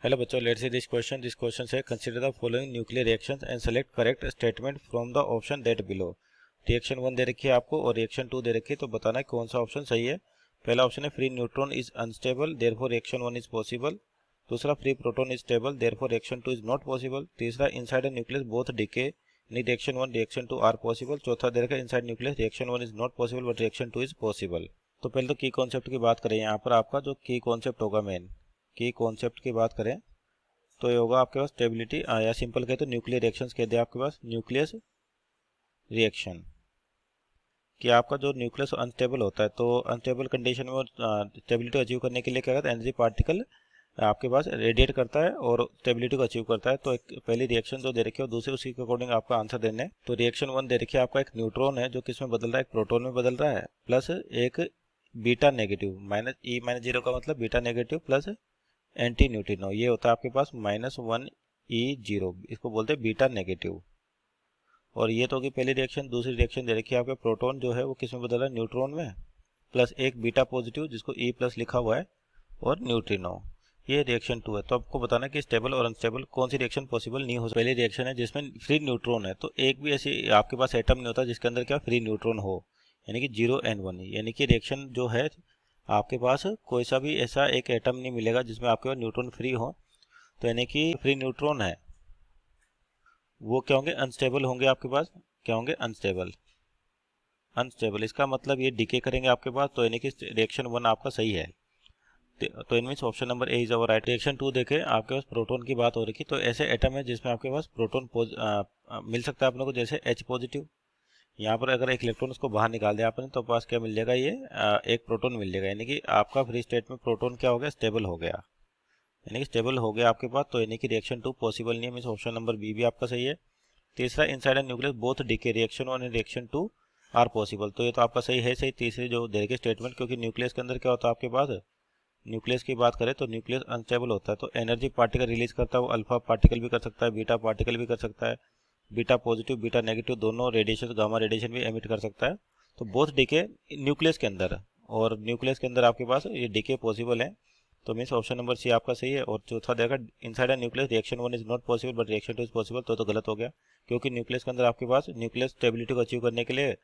Hello बच्चों, let's see this question. This question है consider the following nuclear reactions and select correct statement from the option that below. Reaction 1 दे रखी है आपको और reaction 2 दे रखी है, तो बताना है कौन सा ऑप्शन सही है। पहला ऑप्शन है free neutron is unstable therefore reaction 1 is possible. दूसरा free proton is stable therefore reaction 2 is not possible. तीसरा inside the nucleus both decay in reaction 1 reaction 2 are possible. चौथा दे रखा है inside nucleus reaction 1 is not possible but reaction 2 is possible. तो पहले तो की कॉन्सेप्ट की बात करें, यहाँ पर आपका जो की कॉन्सेप्ट होगा, मेन की कॉन्सेप्ट की बात करें तो ये होगा आपके पास स्टेबिलिटी, या सिंपल कहते तो न्यूक्लियर रिएक्शंस कहते हैं आपके पास न्यूक्लियस रिएक्शन। कि आपका जो न्यूक्लियस अनस्टेबल होता है तो अनस्टेबल कंडीशन में स्टेबिलिटी अचीव करने के लिए क्या करता है, एनर्जी पार्टिकल आपके पास रेडिएट करता है और स्टेबिलिटी को अचीव करता है। तो एक पहली रिएक्शन जो दे रखी है और दूसरी उसी के अकॉर्डिंग आपका आंसर देने। तो रिएक्शन 1 दे रखी है आपका एक न्यूट्रॉन है जो किसमें बदल रहा है, एक प्रोटॉन में बदल रहा है, प्लस एक beta negative minus E minus zero का मतलब beta negative plus anti neutrino, ये होता है आपके पास -1 E0, इसको बोलते हैं बीटा नेगेटिव। और ये तो होगी पहली रिएक्शन। दूसरी रिएक्शन दे रखी है आपके प्रोटॉन जो है वो किस में बदला है, न्यूट्रॉन में, प्लस एक बीटा पॉजिटिव जिसको E प्लस लिखा हुआ है और न्यूट्रिनो। ये रिएक्शन 2 है। तो आपको बताना कि स्टेबल और अनस्टेबल कौन सी रिएक्शन पॉसिबल नहीं हो सकती। पहली रिएक्शन है जिसमें फ्री न्यूट्रॉन है, तो एक भी ऐसी आपके पास एटम नहीं होता जिसके अंदर क्या फ्री न्यूट्रॉन हो, यानी कि 0 N1, यानी कि रिएक्शन जो है आपके पास कोई सा भी ऐसा एक एटम नहीं मिलेगा जिसमें आपके पास न्यूट्रॉन फ्री हो। तो यानी कि फ्री न्यूट्रॉन है वो क्या होंगे, अनस्टेबल होंगे आपके पास। क्या होंगे, अनस्टेबल। अनस्टेबल इसका मतलब ये डिके करेंगे आपके पास, तो यानी कि रिएक्शन 1 आपका सही है। तो इनमें option number A is our right. Reaction 2 देखें, आपके पास प्रोटॉन की बात हो रही थी, तो ऐसे एटम है जिसमें आपके पास प्रोटॉन मिल सकता है अपने को, जैसे H पॉजिटिव। यहाँ पर अगर एक इलेक्ट्रॉन उसको बाहर निकाल दिया आपने तो पास क्या मिल जाएगा, ये एक प्रोटॉन मिल जाएगा, यानी कि आपका फ्री स्टेट में प्रोटॉन क्या हो गया, स्टेबल हो गया, यानी कि स्टेबल हो गया आपके पास। तो यानी कि रिएक्शन 2 पॉसिबल नहीं है, मीन्स ऑप्शन नंबर बी भी आपका सही है। तीसरा inside and nucleus both decay reaction 1 and reaction 2 are possible, तो ये तो आपका सही है। सही तीसरी जो दे रखी स्टेटमेंट, क्योंकि न्यूक्लियस के अंदर क्या होता है आपके पास, न्यूक्लियस की बात करें तो न्यूक्लियस अनस्टेबल होता है, तो एनर्जी पार्टिकल रिलीज करता है वो अल्फा पार्टिकल भी कर सकता है, बीटा पार्टिकल भी कर सकता है, बीटा पॉजिटिव बीटा नेगेटिव दोनों रेडिएशन, गामा रेडिएशन भी एमिट कर सकता है। तो बोथ डीके न्यूक्लियस के अंदर, और न्यूक्लियस के अंदर आपके पास ये डीके पॉसिबल है। तो मीन्स ऑप्शन नंबर सी आपका सही है। और चौथा देखा inside a nucleus reaction 1 is not possible but reaction 2 is possible, तो गलत हो गया, क्योंकि न्यूक्लियस के अंदर आपके पास न्यूक्लियस स्टेबिलिटी को अचीव करने के लिए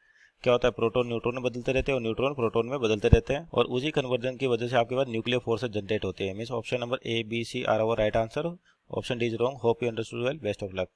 क्या होता है, प्रोटॉन न्यूट्रॉन में बदलते रहते हैं और न्यूट्रॉन प्रोटॉन में बदलते रहते हैं, और उसी कन्वर्जन की वजह से आपके पास न्यूक्लियर फोर्सेज जनरेट होते हैं। Means option number A B C are our right answer. Option D is wrong. Hope you understood well. Best of luck.